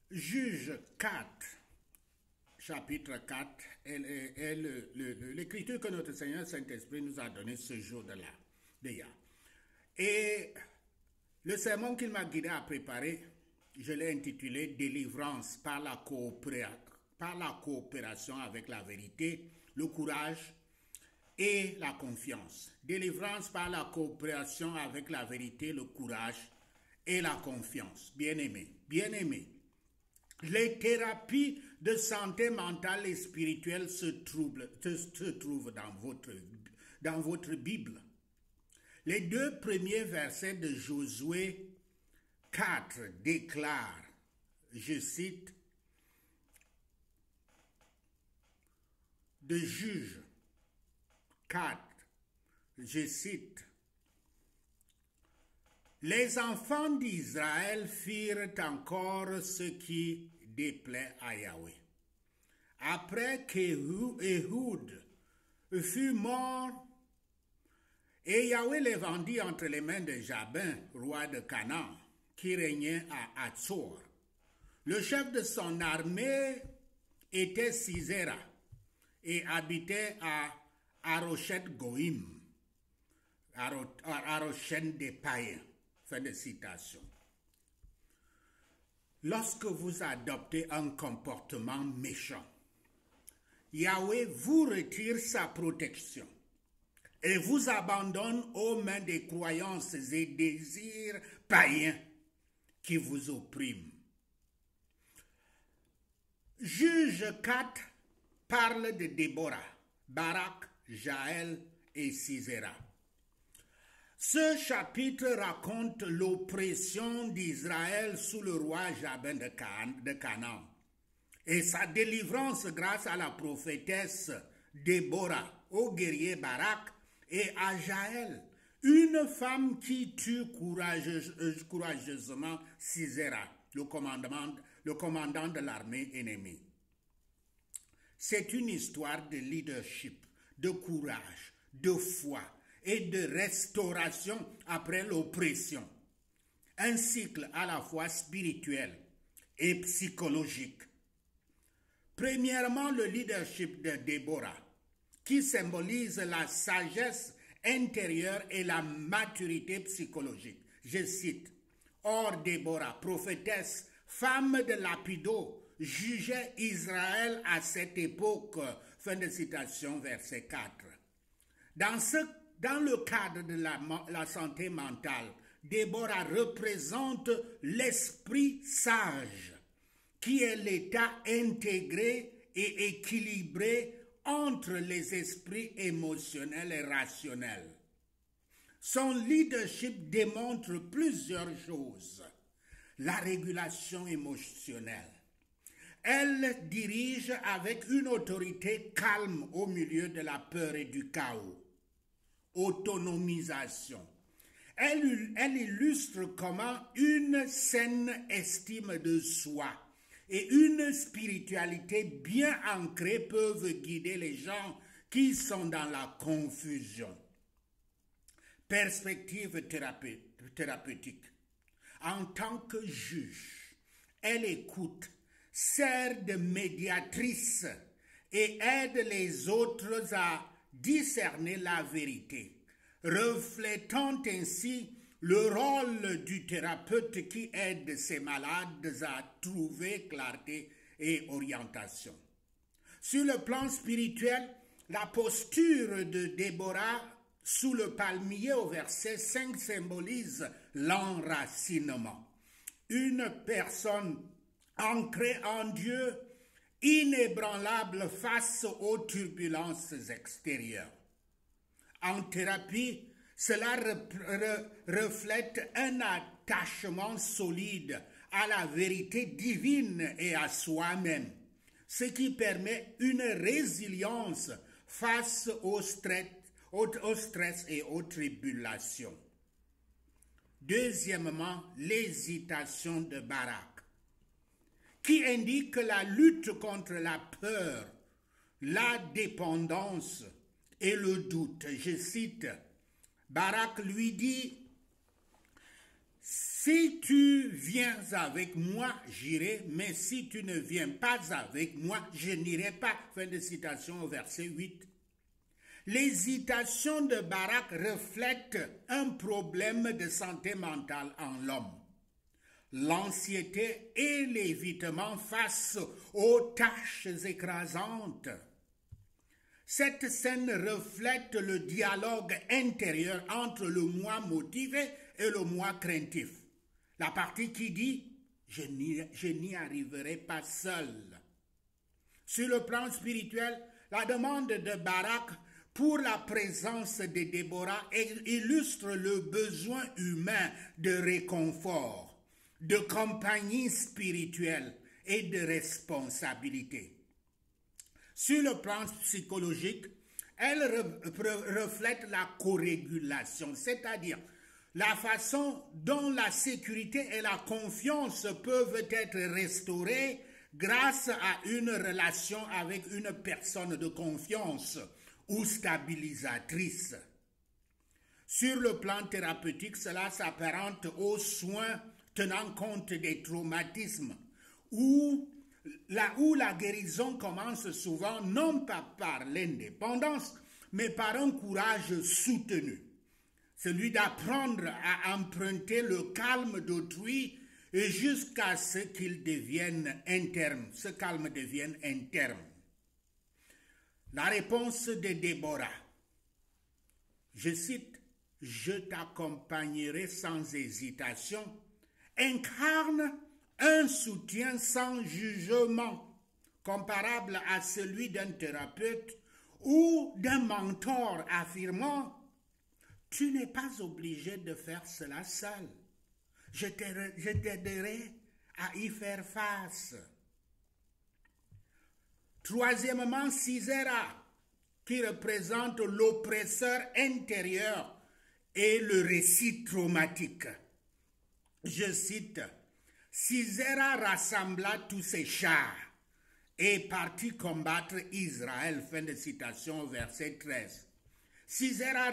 Juge 4, chapitre 4, est l'écriture que notre Seigneur Saint-Esprit nous a donnée ce jour-là. Et le sermon qu'il m'a guidé à préparer, je l'ai intitulé « Délivrance par la coopération avec la vérité, le courage et la confiance. » Délivrance par la coopération avec la vérité, le courage et la confiance. Bien-aimés, bien-aimés. Les thérapies de santé mentale et spirituelle se trouvent dans votre Bible. Les deux premiers versets de Josué 4 déclarent, je cite, de Juge 4, je cite, les enfants d'Israël firent encore ce qui déplaît à Yahweh. Après qu'Éhoud fut mort, et Yahweh les vendit entre les mains de Jabin, roi de Canaan, qui régnait à Hatzor. Le chef de son armée était Sisera et habitait à Arochet Goïm, Arochet des païens. Fin de citation. Lorsque vous adoptez un comportement méchant, Yahweh vous retire sa protection et vous abandonne aux mains des croyances et désirs païens qui vous oppriment. Juge 4 parle de Déborah, Barak, Jaël et Sisera. Ce chapitre raconte l'oppression d'Israël sous le roi Jabin de Canaan et sa délivrance grâce à la prophétesse Déborah, au guerrier Barak et à Jaël, une femme qui tue courageusement Sisera, le commandant de l'armée ennemie. C'est une histoire de leadership, de courage, de foi et de restauration après l'oppression. Un cycle à la fois spirituel et psychologique. Premièrement, le leadership de Déborah, qui symbolise la sagesse intérieure et la maturité psychologique. Je cite, « Or Déborah, prophétesse, femme de Lapido, jugeait Israël à cette époque. » Fin de citation, verset 4. Dans le cadre de la santé mentale, Déborah représente l'esprit sage, qui est l'état intégré et équilibré entre les esprits émotionnels et rationnels. Son leadership démontre plusieurs choses. La régulation émotionnelle. Elle dirige avec une autorité calme au milieu de la peur et du chaos. Autonomisation. Elle illustre comment une saine estime de soi et une spiritualité bien ancrée peuvent guider les gens qui sont dans la confusion. Perspective thérapeutique. En tant que juge, elle écoute, sert de médiatrice et aide les autres à discerner la vérité, reflétant ainsi le rôle du thérapeute qui aide ses malades à trouver clarté et orientation. Sur le plan spirituel, la posture de Déborah sous le palmier au verset 5 symbolise l'enracinement. Une personne ancrée en Dieu, inébranlable face aux turbulences extérieures. En thérapie, cela reflète un attachement solide à la vérité divine et à soi-même, ce qui permet une résilience face au stress et aux tribulations. Deuxièmement, l'hésitation de Barak, qui indique la lutte contre la peur, la dépendance et le doute. Je cite, Barak lui dit, « Si tu viens avec moi, j'irai, mais si tu ne viens pas avec moi, je n'irai pas. Fin de citation au verset 8. L'hésitation de Barak reflète un problème de santé mentale en l'homme. L'anxiété et l'évitement face aux tâches écrasantes. Cette scène reflète le dialogue intérieur entre le moi motivé et le moi craintif. La partie qui dit « je n'y arriverai pas seul ». Sur le plan spirituel, la demande de Barak pour la présence de Déborah illustre le besoin humain de réconfort, de compagnie spirituelle et de responsabilité. Sur le plan psychologique, elle reflète la corégulation, c'est-à-dire la façon dont la sécurité et la confiance peuvent être restaurées grâce à une relation avec une personne de confiance ou stabilisatrice. Sur le plan thérapeutique, cela s'apparente aux soins tenant compte des traumatismes, où la guérison commence souvent non pas par l'indépendance, mais par un courage soutenu, celui d'apprendre à emprunter le calme d'autrui jusqu'à ce qu'il devienne interne, ce calme devienne interne. La réponse de Déborah, je cite, « Je t'accompagnerai sans hésitation », incarne un soutien sans jugement, comparable à celui d'un thérapeute ou d'un mentor affirmant « Tu n'es pas obligé de faire cela seul. Je t'aiderai à y faire face. » Troisièmement, Sisera, qui représente l'oppresseur intérieur et le récit traumatique. Je cite, « Sisera rassembla tous ses chars et partit combattre Israël. » Fin de citation, verset 13. Sisera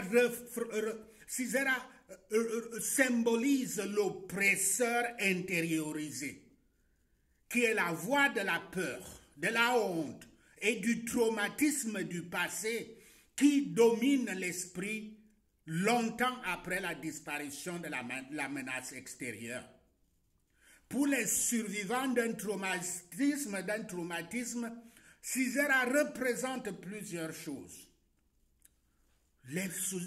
symbolise l'oppresseur intériorisé, qui est la voix de la peur, de la honte et du traumatisme du passé qui domine l'esprit longtemps après la disparition de la menace extérieure. Pour les survivants d'un traumatisme, Sisera représente plusieurs choses.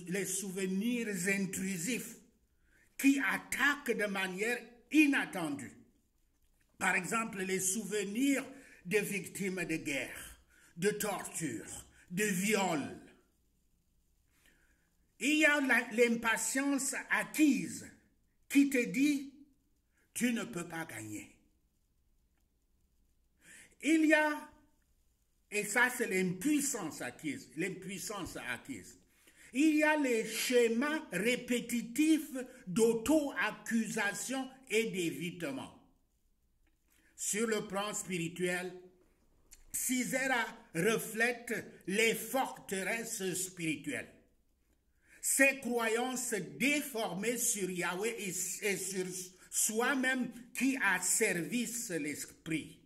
Les souvenirs intrusifs qui attaquent de manière inattendue. Par exemple, les souvenirs de victimes de guerre, de torture, de viol. Il y a l'impatience acquise qui te dit « tu ne peux pas gagner ». Il y a, et ça c'est l'impuissance acquise, il y a les schémas répétitifs d'auto-accusation et d'évitement. Sur le plan spirituel, Sisera reflète les forteresses spirituelles. Ces croyances déformées sur Yahweh et sur soi-même qui asservissent l'esprit.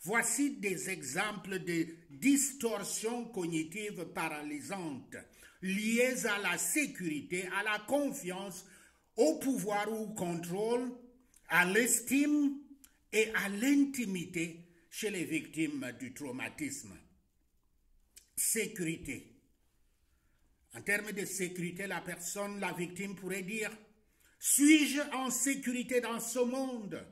Voici des exemples de distorsions cognitives paralysantes liées à la sécurité, à la confiance, au pouvoir ou au contrôle, à l'estime et à l'intimité chez les victimes du traumatisme. Sécurité. En termes de sécurité, la victime pourrait dire « Suis-je en sécurité dans ce monde?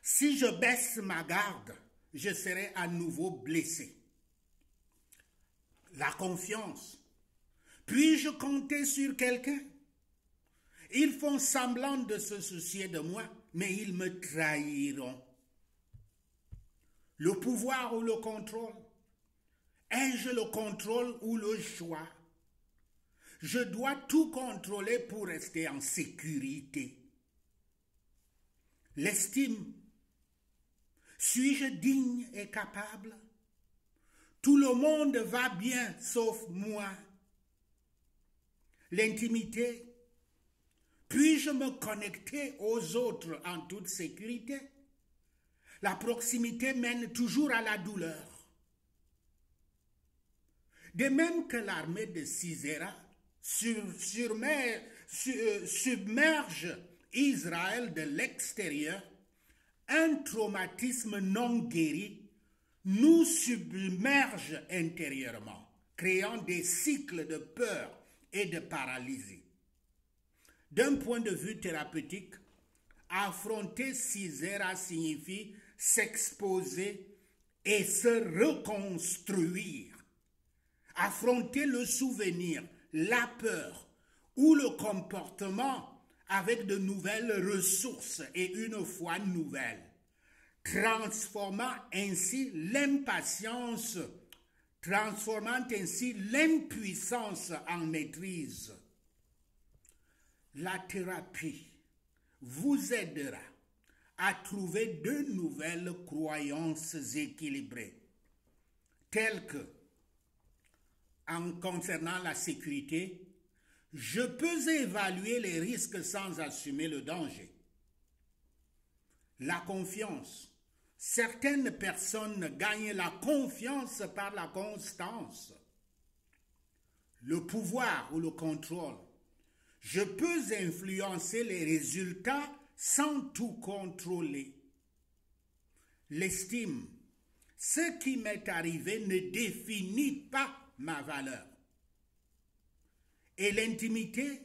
Si je baisse ma garde, je serai à nouveau blessé. » La confiance. Puis-je compter sur quelqu'un? Ils font semblant de se soucier de moi, mais ils me trahiront. Le pouvoir ou le contrôle? Ai-je le contrôle ou le choix? Je dois tout contrôler pour rester en sécurité. L'estime. Suis-je digne et capable? Tout le monde va bien sauf moi. L'intimité. Puis-je me connecter aux autres en toute sécurité? La proximité mène toujours à la douleur. De même que l'armée de Sisera submerge Israël de l'extérieur, un traumatisme non guéri nous submerge intérieurement, créant des cycles de peur et de paralysie. D'un point de vue thérapeutique, affronter Sisera signifie s'exposer et se reconstruire. Affronter le souvenir, la peur ou le comportement avec de nouvelles ressources et une foi nouvelle, transformant ainsi l'impuissance en maîtrise. La thérapie vous aidera à trouver de nouvelles croyances équilibrées, telles que, en concernant la sécurité, je peux évaluer les risques sans assumer le danger. La confiance. Certaines personnes gagnent la confiance par la constance. Le pouvoir ou le contrôle. Je peux influencer les résultats sans tout contrôler. L'estime. Ce qui m'est arrivé ne définit pas ma valeur. Et l'intimité,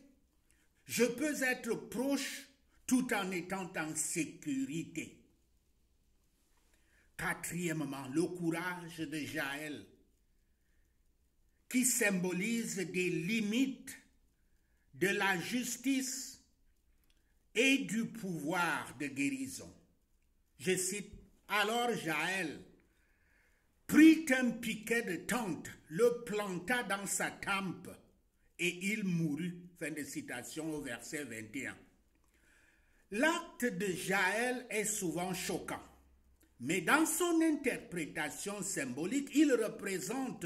je peux être proche tout en étant en sécurité. Quatrièmement, le courage de Jaël, qui symbolise des limites de la justice et du pouvoir de guérison. Je cite, alors Jaël prit un piquet de tente, le planta dans sa tempe et il mourut. Fin de citation au verset 21. L'acte de Jaël est souvent choquant, mais dans son interprétation symbolique, il représente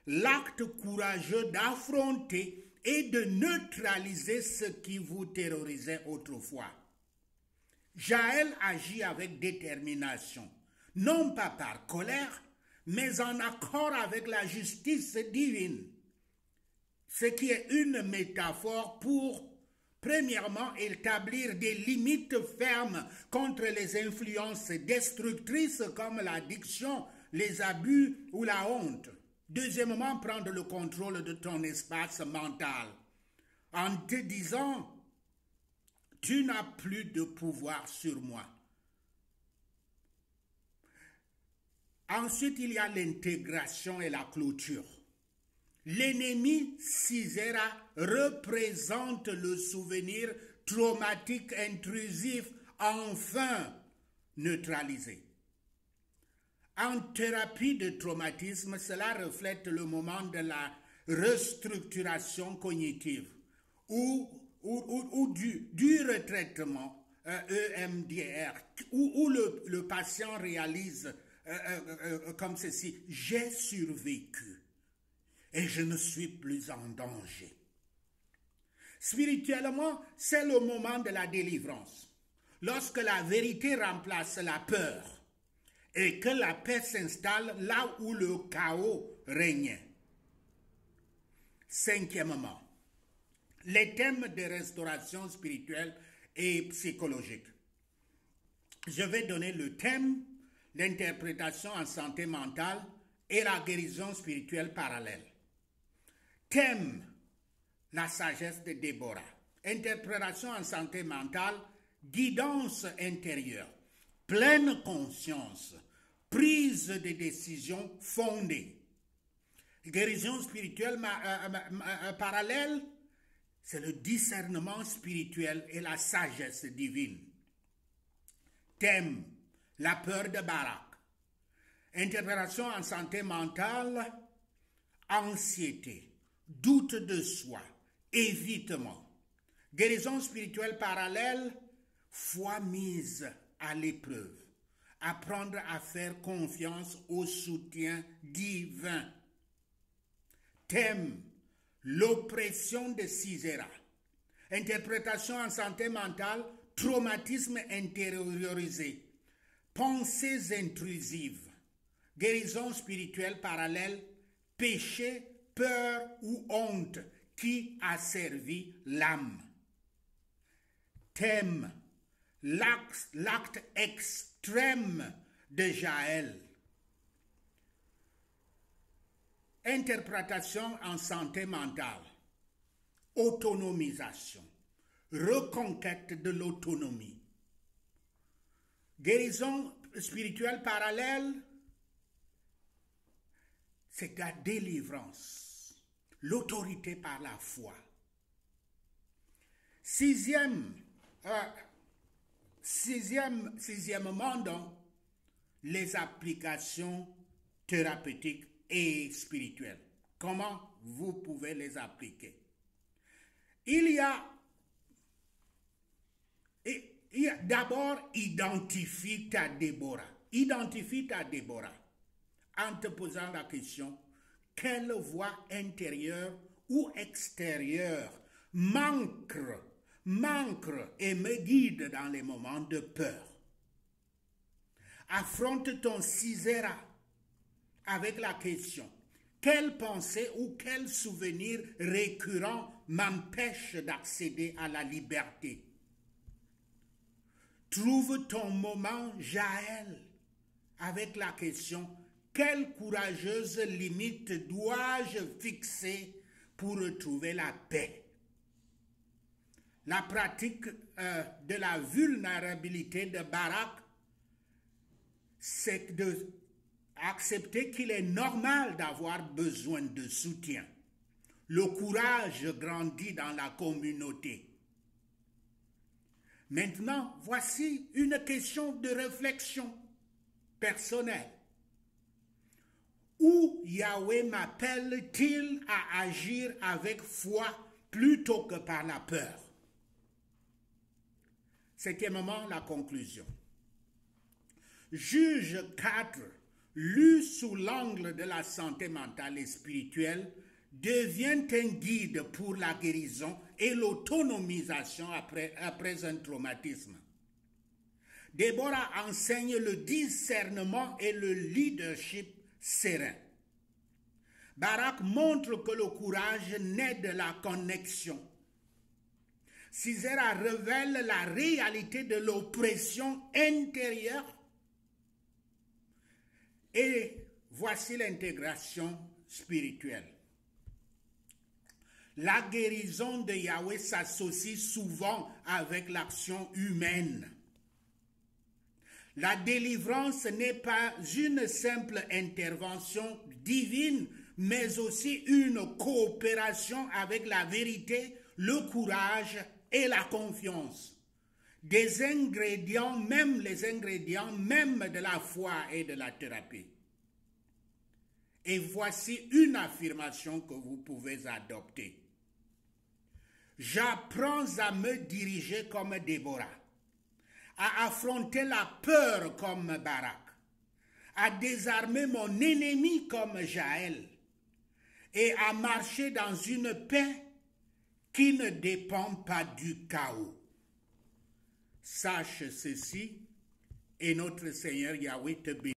l'acte courageux d'affronter et de neutraliser ce qui vous terrorisait autrefois. Jaël agit avec détermination, non pas par colère, mais en accord avec la justice divine, ce qui est une métaphore pour, premièrement, établir des limites fermes contre les influences destructrices comme l'addiction, les abus ou la honte. Deuxièmement, prendre le contrôle de ton espace mental en te disant « Tu n'as plus de pouvoir sur moi ». Ensuite, il y a l'intégration et la clôture. L'ennemi Sisera représente le souvenir traumatique intrusif enfin neutralisé. En thérapie de traumatisme, cela reflète le moment de la restructuration cognitive ou du retraitement EMDR, où le patient réalise comme ceci, j'ai survécu et je ne suis plus en danger. Spirituellement, c'est le moment de la délivrance, lorsque la vérité remplace la peur et que la paix s'installe là où le chaos régnait. Cinquièmement, les thèmes de restauration spirituelle et psychologique. Je vais donner le thème, l'interprétation en santé mentale et la guérison spirituelle parallèle. Thème, la sagesse de Déborah. Interprétation en santé mentale, guidance intérieure, pleine conscience, prise de décisions fondées. Guérison spirituelle parallèle, c'est le discernement spirituel et la sagesse divine. Thème, la peur de Barak. Interprétation en santé mentale, anxiété, doute de soi, évitement. Guérison spirituelle parallèle, foi mise à l'épreuve. Apprendre à faire confiance au soutien divin. Thème, l'oppression de Sisera. Interprétation en santé mentale, traumatisme intériorisé, pensées intrusives, guérison spirituelle parallèle, péché, peur ou honte qui a servi l'âme. Thème, l'acte extrême de Jaël. Interprétation en santé mentale, autonomisation, reconquête de l'autonomie. Guérison spirituelle parallèle, c'est la délivrance, l'autorité par la foi. Sixièmement, donc, les applications thérapeutiques et spirituelles. Comment vous pouvez les appliquer? Il y a d'abord, identifie ta Déborah. Identifie ta Déborah en te posant la question, quelle voix intérieure ou extérieure manque et me guide dans les moments de peur. Affronte ton Sisera avec la question, quelle pensée ou quel souvenir récurrent m'empêche d'accéder à la liberté? Trouve ton moment Jaël avec la question, quelle courageuse limite dois-je fixer pour retrouver la paix? La pratique de la vulnérabilité de Barak, c'est d'accepter qu'il est normal d'avoir besoin de soutien. Le courage grandit dans la communauté. Maintenant, voici une question de réflexion personnelle. Où Yahweh m'appelle-t-il à agir avec foi plutôt que par la peur? Septièmement, la conclusion. Juge 4, lu sous l'angle de la santé mentale et spirituelle, devient un guide pour la guérison et l'autonomisation après un traumatisme. Déborah enseigne le discernement et le leadership serein. Barak montre que le courage naît de la connexion. Sisera révèle la réalité de l'oppression intérieure. Et voici l'intégration spirituelle. La guérison de Yahweh s'associe souvent avec l'action humaine. La délivrance n'est pas une simple intervention divine, mais aussi une coopération avec la vérité, le courage et la confiance. Les ingrédients même de la foi et de la thérapie. Et voici une affirmation que vous pouvez adopter. J'apprends à me diriger comme Déborah, à affronter la peur comme Barak, à désarmer mon ennemi comme Jaël et à marcher dans une paix qui ne dépend pas du chaos. Sache ceci et notre Seigneur Yahweh te bénisse.